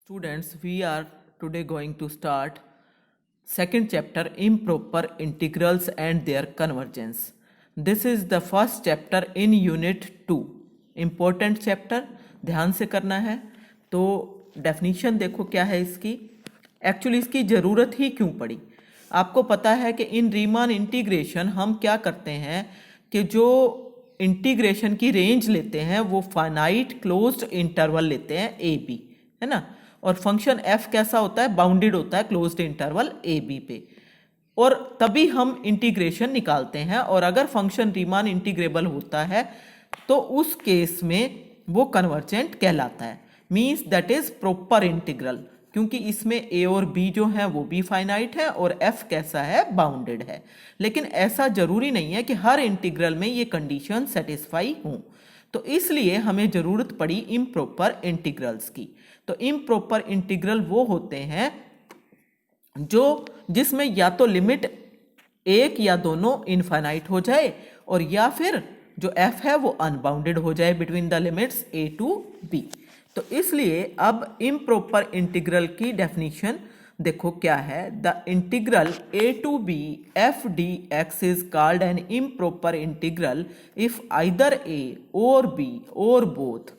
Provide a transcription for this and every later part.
Students, we are today going to start second chapter improper integrals and their convergence. This is the first chapter in unit 2. Important chapter, ध्यान से करना है। तो definition देखो क्या है इसकी। एक्चुअली इसकी ज़रूरत ही क्यों पड़ी, आपको पता है कि इन रीमान इंटीग्रेशन हम क्या करते हैं कि जो इंटीग्रेशन की रेंज लेते हैं वो फाइनाइट क्लोज्ड इंटरवल लेते हैं ए बी, है ना। और फंक्शन एफ कैसा होता है, बाउंडेड होता है क्लोज्ड इंटरवल ए बी पे, और तभी हम इंटीग्रेशन निकालते हैं। और अगर फंक्शन रीमान इंटीग्रेबल होता है तो उस केस में वो कन्वर्जेंट कहलाता है, means that is proper integral, क्योंकि इसमें ए और बी जो है वो भी फाइनाइट है और एफ कैसा है, बाउंडेड है। लेकिन ऐसा जरूरी नहीं है कि हर इंटीग्रल में ये कंडीशन सेटिस्फाई हों, तो इसलिए हमें जरूरत पड़ी इम्प्रॉपर इंटीग्रल्स की। तो इम्प्रॉपर इंटीग्रल वो होते हैं जो जिसमें या तो लिमिट एक या दोनों इनफाइनाइट हो जाए, और या फिर जो एफ है वो अनबाउंडेड हो जाए between the limits a to b. तो इसलिए अब इम्प्रॉपर इंटीग्रल की डेफिनेशन देखो क्या है। The integral A to B F D X is called an improper integral if either A और बी और both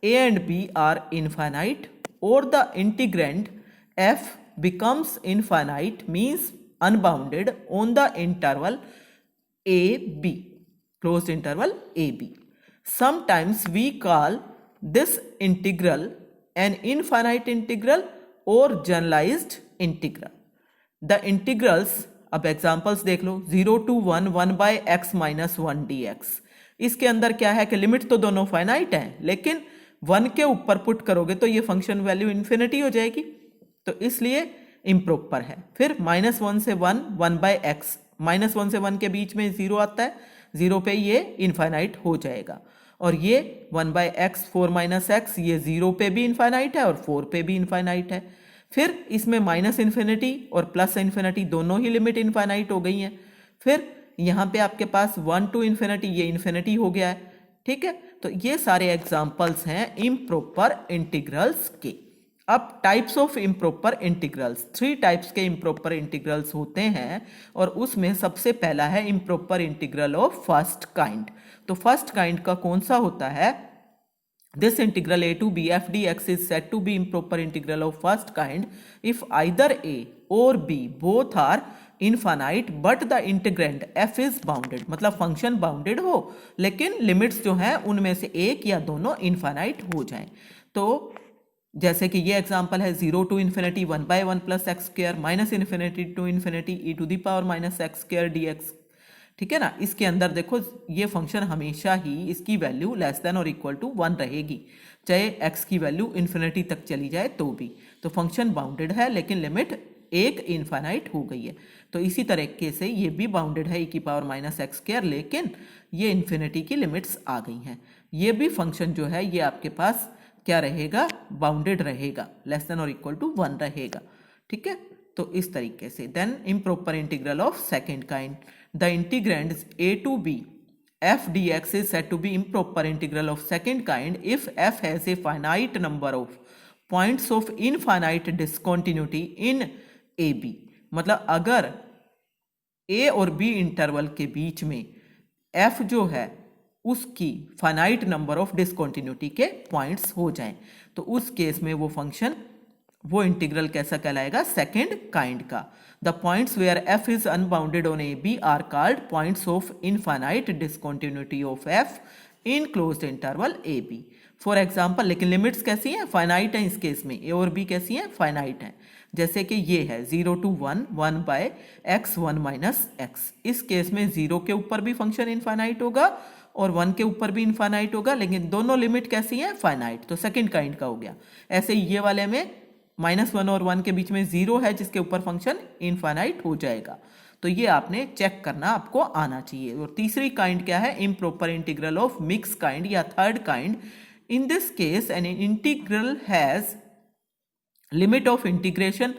A and B are infinite or the integrand f becomes infinite, means unbounded on the interval a b, closed interval a b. Sometimes we call this integral an infinite integral or generalized integral. The integrals, अब examples देख लो, 0 to 1 1 by x minus 1 dx। इसके अंदर क्या है कि limit तो दोनों finite हैं, लेकिन 1 के ऊपर पुट करोगे तो ये फंक्शन वैल्यू इन्फिनिटी हो जाएगी, तो इसलिए इम्प्रॉपर है। फिर -1 से 1 1 बाय एक्स, -1 से 1 के बीच में 0 आता है, 0 पे ये इनफाइनाइट हो जाएगा। और ये 1 बाय एक्स 4 माइनस एक्स, ये 0 पे भी इनफाइनाइट है और 4 पे भी इनफाइनाइट है। फिर इसमें माइनस इन्फिनिटी और प्लस इन्फिनिटी दोनों ही लिमिट इनफाइनाइट हो गई हैं। फिर यहाँ पे आपके पास 1 टू इन्फिनिटी, ये इन्फिनिटी हो गया है, ठीक है। तो ये सारे एग्जाम्पल्स हैं इम्प्रॉपर इंटीग्रल्स के। अब types of improper integrals, 3 types के इम्प्रॉपर इंटीग्रल्स होते हैं, और उसमें सबसे पहला है improper integral of first kind. तो फर्स्ट काइंड का कौन सा होता है, this integral a to b f dx is said to be improper integral of first kind if either a or b both are infinite but the integrand f is bounded, मतलब function bounded हो लेकिन limits जो हैं उनमें से एक या दोनों इनफाइनाइट हो जाएं। तो जैसे कि ये एग्जांपल है 0 to infinity 1 by 1 plus x square minus infinity to infinity e to the power minus x square d x, ठीक है ना। इसके अंदर देखो ये फंक्शन हमेशा ही इसकी वैल्यू लेस देन और इक्वल टू 1 रहेगी, चाहे x की वैल्यू इन्फिनिटी तक चली जाए तो भी। तो फंक्शन बाउंडेड है लेकिन लिमिट एक इनफाइनाइट हो गई है। तो इसी तरीके से ये भी बाउंडेड है e की पावर माइनस एक्स स्क्वायर, लेकिन ये इन्फिनिटी की लिमिट्स आ गई हैं। ये भी फंक्शन जो है ये आपके पास क्या रहेगा, बाउंडेड रहेगा, लेस देन और इक्वल टू 1 रहेगा, ठीक है। तो इस तरीके से then improper integral of second kind, the integrand a to b f dx is said to be improper integral of second kind if f has a finite number of points of infinite discontinuity in a b। मतलब अगर a और b interval के बीच में f जो है उसकी finite number of discontinuity के points हो जाएं, तो उस केस में वो फंक्शन, वो इंटीग्रल कैसा कहलाएगा, सेकेंड काइंड का। The points where f is unbounded on a b are called points of infinite discontinuity of f in closed interval a b. For example, लेकिन लिमिट्स कैसी हैं, फाइनाइट हैं इस केस में, ए और बी कैसी हैं, फाइनाइट हैं। जैसे कि ये है 0 to 1 1 by x 1 minus x, इस केस में 0 के ऊपर भी फंक्शन इनफाइनाइट होगा और 1 के ऊपर भी इनफाइनाइट होगा, लेकिन दोनों लिमिट कैसी हैं, फाइनाइट, तो सेकेंड काइंड का हो गया। ऐसे ही ये वाले में -1 और 1 के बीच में 0 है जिसके ऊपर फंक्शन इनफाइनाइट हो जाएगा। तो ये आपने चेक करना आपको आना चाहिए। और तीसरी काइंड क्या है, improper integral of mix kind या third kind. In this case an integral has limit of integration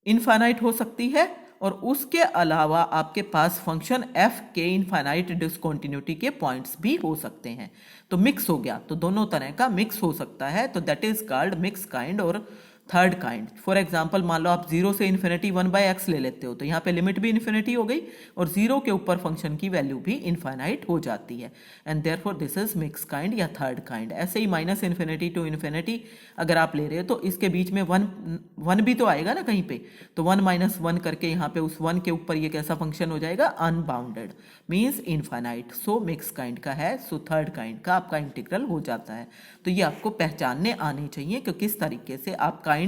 infinite हो सकती है और उसके अलावा आपके पास फंक्शन एफ के इनफाइनाइट डिसकंटिन्यूटी के पॉइंट्स भी हो सकते हैं। तो मिक्स हो गया, तो दोनों तरह का मिक्स हो सकता है, तो that is called mix kind और थर्ड काइंड। फॉर एग्जाम्पल मान लो आप 0 से इन्फिनिटी 1/x ले लेते हो, तो यहाँ पे लिमिट भी इन्फिनिटी हो गई और 0 के ऊपर फंक्शन की वैल्यू भी इनफाइनाइट हो जाती है, and therefore this is mix kind या थर्ड काइंड। ऐसे ही माइनस इन्फिनिटी टू इन्फिनिटी अगर आप ले रहे हो तो इसके बीच में वन भी तो आएगा ना कहीं पे, तो 1 - 1 करके यहाँ पे उस 1 के ऊपर ये कैसा फंक्शन हो जाएगा, अनबाउंडेड मीन्स इनफाइनाइट। सो मिक्स काइंड का है, सो थर्ड काइंड का आपका इंटीग्रल हो जाता है। तो ये आपको पहचानने आने चाहिए कि किस तरीके से आप काइंड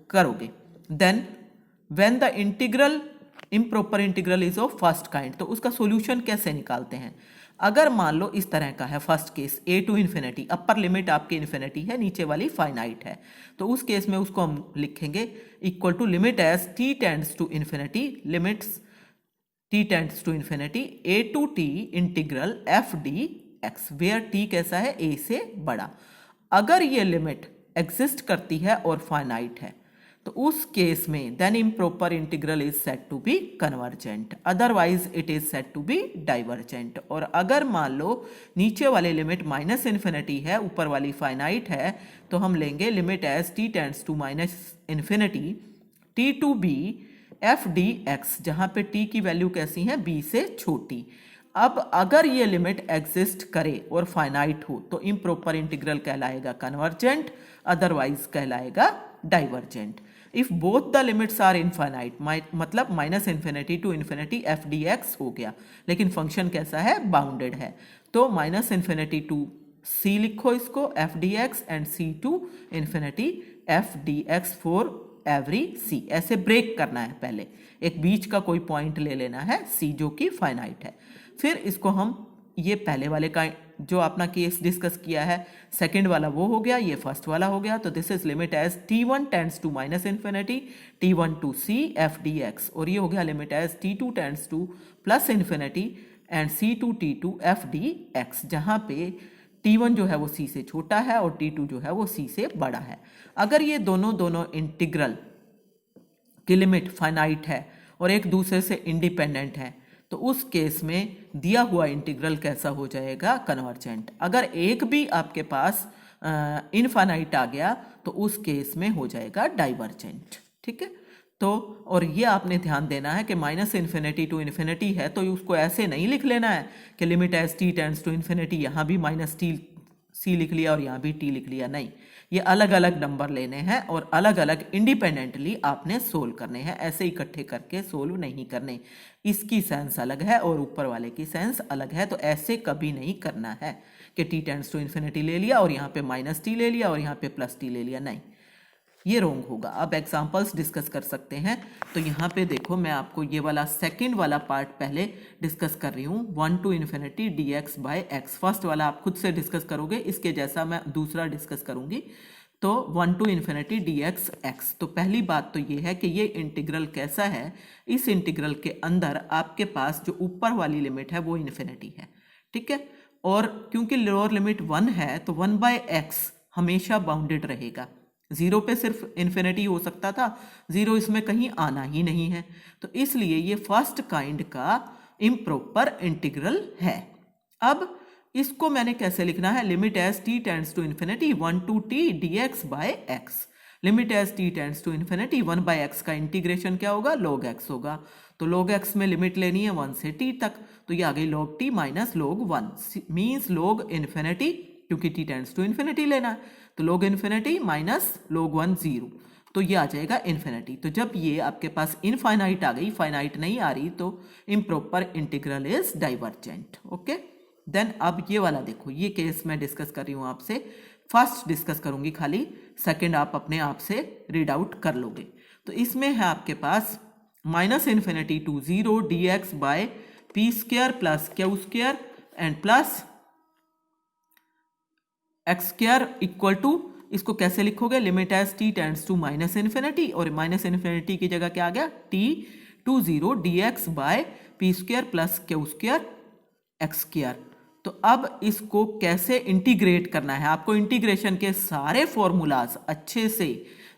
करोगे। Then when the integral improper integral is of first kind, तो उसका सॉल्यूशन कैसे निकालते हैं। अगर मान लो इस तरह का है first case, a to infinity, upper limit आपकी इन्फिनिटी है, नीचे वाली फाइनाइट है, तो उस केस में उसको हम लिखेंगे equal to limit as t tends to infinity, limits t tends to infinity a to t integral f dx, where t कैसा है, a से बड़ा। अगर ये लिमिट एग्जिस्ट करती है और फाइनाइट है, तो उस केस में then improper integral is said to be convergent, otherwise it is said to be divergent. और अगर मान लो नीचे वाली लिमिट माइनस इन्फिनिटी है, ऊपर वाली फाइनाइट है, तो हम लेंगे limit as t tends to minus infinity t to b f dx, जहां पे t की वैल्यू कैसी है, b से छोटी। अब अगर ये लिमिट एग्जिस्ट करे और फाइनाइट हो तो इम्प्रॉपर इंटीग्रल कहलाएगा कन्वर्जेंट, अदरवाइज कहलाएगा divergent. If both the limits are infinite, मतलब minus infinity to infinity F D X हो गया, लेकिन फंक्शन कैसा है, बाउंडेड है, तो माइनस इन्फिनिटी टू सी लिखो इसको F D X and C to infinity F D X for every C. ऐसे ब्रेक करना है, पहले एक बीच का कोई पॉइंट ले लेना है सी जो कि फाइनाइट है, फिर इसको हम ये पहले वाले का जो अपना केस डिस्कस किया है, सेकंड वाला वो हो गया, ये फर्स्ट वाला हो गया। तो this is limit as t1 tends to minus infinity t1 to c f dx, और ये हो गया limit as t2 tends to plus infinity and c2 t2 f dx, जहाँ पे t1 जो है वो c से छोटा है और t2 जो है वो c से बड़ा है। अगर ये दोनों इंटीग्रल की लिमिट फाइनाइट है और एक दूसरे से इंडिपेंडेंट है, तो उस केस में दिया हुआ इंटीग्रल कैसा हो जाएगा, कन्वर्जेंट। अगर एक भी आपके पास इनफाइनाइट आ गया तो उस केस में हो जाएगा डाइवर्जेंट, ठीक है। तो और ये आपने ध्यान देना है कि माइनस इन्फिनिटी टू इन्फिनिटी है, तो उसको ऐसे नहीं लिख लेना है कि limit as t tends to infinity, यहाँ भी माइनस t c लिख लिया और यहाँ भी t लिख लिया, नहीं, ये अलग अलग नंबर लेने हैं और अलग अलग इंडिपेंडेंटली आपने सोल्व करने हैं, ऐसे इकट्ठे करके सोल्व नहीं करने। इसकी सेंस अलग है और ऊपर वाले की सेंस अलग है, तो ऐसे कभी नहीं करना है कि t टेंड्स टू इन्फिनिटी ले लिया और यहाँ पे माइनस t ले लिया और यहाँ पे प्लस t ले लिया, नहीं, ये रॉन्ग होगा। अब एग्जांपल्स डिस्कस कर सकते हैं। तो यहाँ पे देखो, मैं आपको ये वाला सेकंड वाला पार्ट पहले डिस्कस कर रही हूँ, 1 to infinity dx by x। First वाला आप खुद से डिस्कस करोगे, इसके जैसा मैं दूसरा डिस्कस करूँगी। तो 1 टू इन्फिनिटी dx x, तो पहली बात तो ये है कि ये इंटीग्रल कैसा है, इस इंटीग्रल के अंदर आपके पास जो ऊपर वाली लिमिट है वो इन्फिनिटी है, ठीक है, और क्योंकि लोअर लिमिट 1 है तो 1/x हमेशा बाउंडेड रहेगा। 0 पे सिर्फ इन्फिनिटी हो सकता था, 0 इसमें कहीं आना ही नहीं है, तो इसलिए ये फर्स्ट काइंड का इम्प्रॉपर इंटीग्रल है। अब इसको मैंने कैसे लिखना है, limit as t tends to infinity 1 to t dx by x। Limit as t tends to infinity 1/x का इंटीग्रेशन क्या होगा, log x होगा, तो log x में लिमिट लेनी है 1 से t तक, तो ये आ गई log t minus log 1 means log infinity, क्योंकि t टेंड्स टू इन्फिनिटी लेना है, तो log इन्फिनिटी माइनस log 1 0, तो ये आ जाएगा इन्फिनिटी। तो जब ये आपके पास इनफाइनाइट आ गई, फाइनाइट नहीं आ रही, तो improper integral is divergent, okay. Then अब ये वाला देखो, ये केस मैं डिस्कस कर रही हूँ आपसे, फर्स्ट डिस्कस करूंगी खाली, सेकंड आप अपने आप से रीड आउट कर लोगे। तो इसमें है आपके पास minus infinity to 0 dx by P square plus Q square and plus x square equal to, इसको कैसे लिखोगे, limit as t tends to minus infinity, और माइनस इन्फिनिटी की जगह क्या आ गया, t to 0 dx by P square plus Q square X square. तो अब इसको कैसे इंटीग्रेट करना है, आपको इंटीग्रेशन के सारे फॉर्मूलाज अच्छे से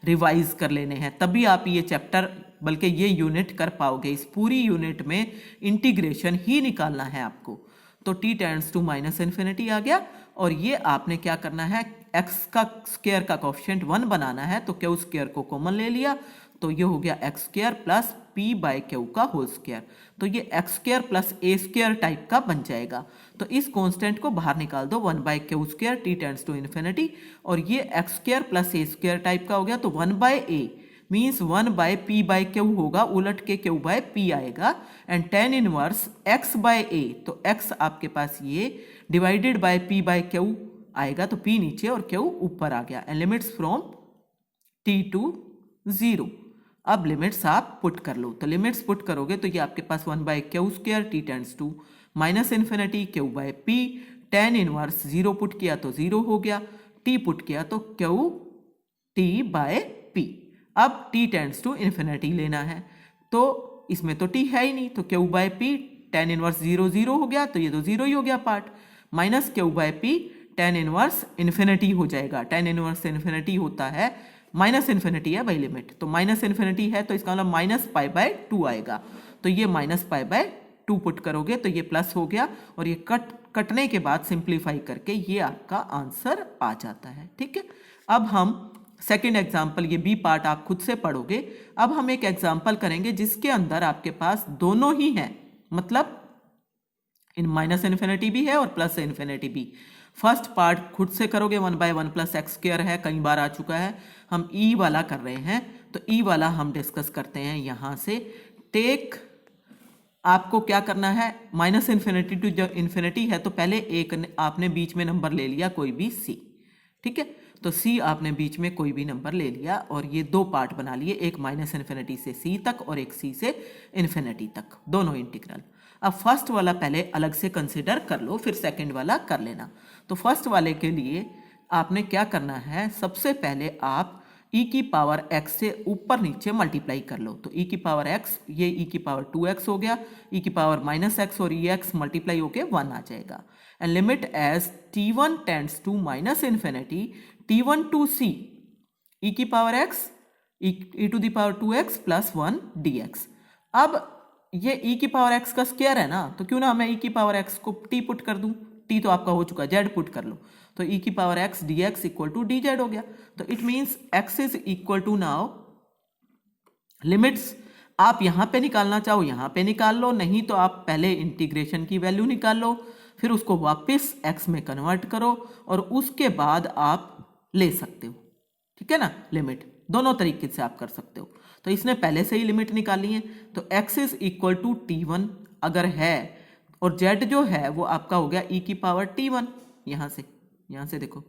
रिवाइज कर लेने हैं, तभी आप ये चैप्टर बल्कि ये यूनिट कर पाओगे। इस पूरी यूनिट में इंटीग्रेशन ही निकालना है आपको। तो t tends to minus infinity आ गया, और ये आपने क्या करना है, x का स्क्वायर का कोएफिशिएंट 1 बनाना है, तो क्यू स्क्वायर को कॉमन ले लिया, तो ये हो गया x square plus p by q का होल स्क्वायर। तो ये एक्स स्क्वायर प्लस ए स्क्वायर टाइप का बन जाएगा। तो इस कांस्टेंट को बाहर निकाल दो, 1 by Q square T tends to infinity, और ये एक्स स्क्वायर प्लस ए स्क्वायर टाइप का हो गया। तो 1 by A means 1 by P by Q होगा, उलट के क्यू बाय पी आएगा, and tan inverse X by A, तो एक्स आपके पास ये divided by P by Q आएगा, तो पी नीचे और क्यू ऊपर आ गया, and limits from T to 0। अब लिमिट्स आप पुट कर लो, तो लिमिट्स पुट करोगे तो ये आपके पास 1 by Q square T tends to minus infinity q by p, tan inverse 0 put किया तो 0 हो गया, टी पुट किया तो क्यू टी बाय पी। अब टी टेंड्स टू इन्फिनिटी लेना है, तो इसमें तो टी है ही नहीं, तो Q by p tan inverse 0 0 हो गया, तो ये तो 0 ही हो गया part, minus Q by p tan inverse infinity हो जाएगा। टेन इनवर्स इन्फिनिटी होता है माइनस इन्फिनिटी है भाई लिमिट, तो माइनस इन्फिनिटी है तो इसका मतलब माइनस पाई बाय 2 आएगा, तो ये माइनस पाई बाय 2 पुट करोगे तो ये प्लस हो गया, और ये कटने के बाद सिंप्लीफाई करके ये आपका आंसर आ जाता है। ठीक है, अब हम सेकेंड एग्जाम्पल, ये बी पार्ट आप खुद से पढ़ोगे। अब हम एक एग्जाम्पल करेंगे जिसके अंदर आपके पास दोनों ही हैं, मतलब इन माइनस इन्फिनिटी भी है और प्लस इन्फिनिटी भी। फर्स्ट पार्ट खुद से करोगे, 1 बाय 1 प्लस एक्स स्क्वायर है, कई बार आ चुका है। हम ई वाला कर रहे हैं, तो ई वाला हम डिस्कस करते हैं यहाँ से। टेक, आपको क्या करना है, माइनस इन्फिनिटी टू जब इन्फिनिटी है तो पहले एक आपने बीच में नंबर ले लिया कोई भी सी, ठीक है, तो सी आपने बीच में कोई भी नंबर ले लिया, और ये दो पार्ट बना लिए, एक माइनस इन्फिनिटी से सी तक और एक सी से इन्फिनिटी तक, दोनों इंटीग्रल। अब फर्स्ट वाला पहले अलग से कंसिडर कर लो, फिर सेकंड वाला कर लेना। तो फर्स्ट वाले के लिए आपने क्या करना है, सबसे पहले आप e की पावर x से ऊपर नीचे मल्टीप्लाई कर लो, तो e की पावर x, ये e की पावर 2x हो गया, e की पावर माइनस एक्स और ये x मल्टीप्लाई होके 1 आ जाएगा, and limit as t1 tends to minus infinity t1 to c e की power x e to the power 2x plus 1 dx। अब ये e की पावर x का स्क्वायर है ना, तो क्यों ना मैं e की पावर x को t पुट कर दूं, t तो आपका हो चुका, z पुट कर लो, तो e की power x dx equal to dz हो गया। तो it means x is equal to, now limits आप यहां पे निकालना चाहो यहां पे निकाल लो, नहीं तो आप पहले इंटीग्रेशन की वैल्यू निकाल लो, फिर उसको वापस x में कन्वर्ट करो, और उसके बाद आप ले सकते हो, ठीक है ना। लिमिट दोनों तरीके से आप कर सकते हो, तो इसने पहले से ही लिमिट निकाली है, तो x is equal to t1 अगर है, और z जो है वो आपका हो गया e की पावर t1, यहाँ से देखो,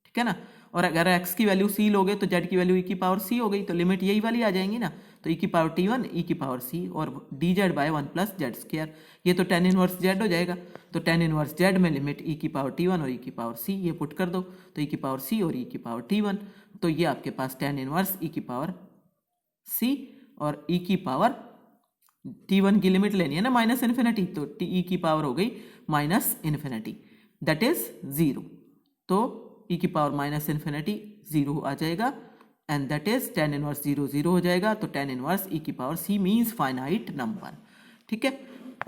ठीक है ना, और अगर x की वैल्यू c लोगे तो z की वैल्यू e की पावर c हो गई, तो लिमिट यही वाली आ जाएंगी ना, तो e की पावर t1 e की पावर c और dz by 1 plus z square, ये तो tan इनवर्स z हो जाएगा, तो tan इनवर्स z में लिमिट e की पावर t1 और e की पावर c ये पुट कर दो, तो e की पावर c और e की पावर t1, तो ये आपके पास tan इनवर्स e की पावर c और e की पावर t1 की लिमिट लेनी है ना माइनस इन्फिनिटी, तो e की पावर हो गई माइनस इन्फिनिटी, दैट इज 0, तो e की पावर माइनस इन्फिनिटी 0 आ जाएगा, and that is tan inverse 0 0 हो जाएगा, तो tan इनवर्स e की power c means finite number, ठीक है।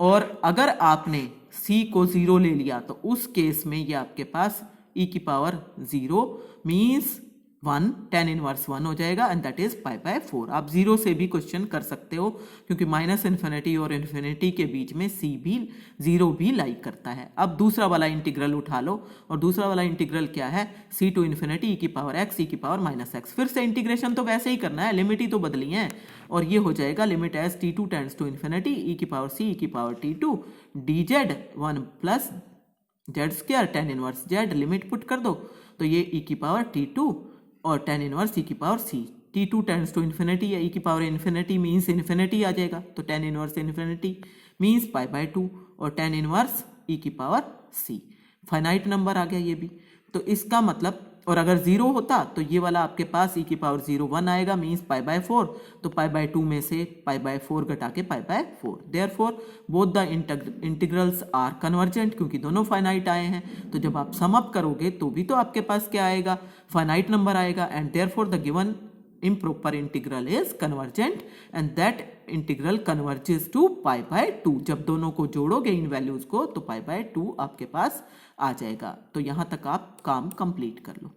और अगर आपने c को 0 ले लिया तो उस केस में ये आपके पास e की पावर 0 मीन्स 1, tan इनवर्स 1 हो जाएगा, and that is pi by 4। आप 0 से भी क्वेश्चन कर सकते हो, क्योंकि माइनस इन्फिनिटी और इन्फिनिटी के बीच में c भी 0 भी लाइक करता है। अब दूसरा वाला इंटीग्रल उठा लो, और दूसरा वाला इंटीग्रल क्या है, c टू इन्फिनिटी e की पावर x e की पावर माइनस एक्स, फिर से इंटीग्रेशन तो वैसे ही करना है, लिमिट ही तो बदली है, और ये हो जाएगा limit as t2 tends to infinity e की पावर c e की power t2 dz 1 plus z square tan inverse z, limit put कर दो, तो ये e की पावर t2 और tan इनवर्स e की power c, t2 tends to infinity या e की पावर इन्फिनिटी मीन्स इन्फिनिटी आ जाएगा, तो tan inverse infinity means pi by 2 और tan इनवर्स e की पावर c, फाइनाइट नंबर आ गया ये भी। तो इसका मतलब, और अगर 0 होता तो ये वाला आपके पास e की पावर 0 1 आएगा मीन्स पाई बाय 4, तो पाई बाय 2 में से पाई बाय 4 घटा के pi by 4, therefore both the integrals are convergent, क्योंकि दोनों फाइनाइट आए हैं, तो जब आप सम अप करोगे तो भी तो आपके पास क्या आएगा, फाइनाइट नंबर आएगा, and therefore the given improper integral is convergent and that integral converges to pi by 2। जब दोनों को जोड़ोगे इन वैल्यूज को तो pi by 2 आपके पास आ जाएगा। तो यहाँ तक आप काम कंप्लीट कर लो।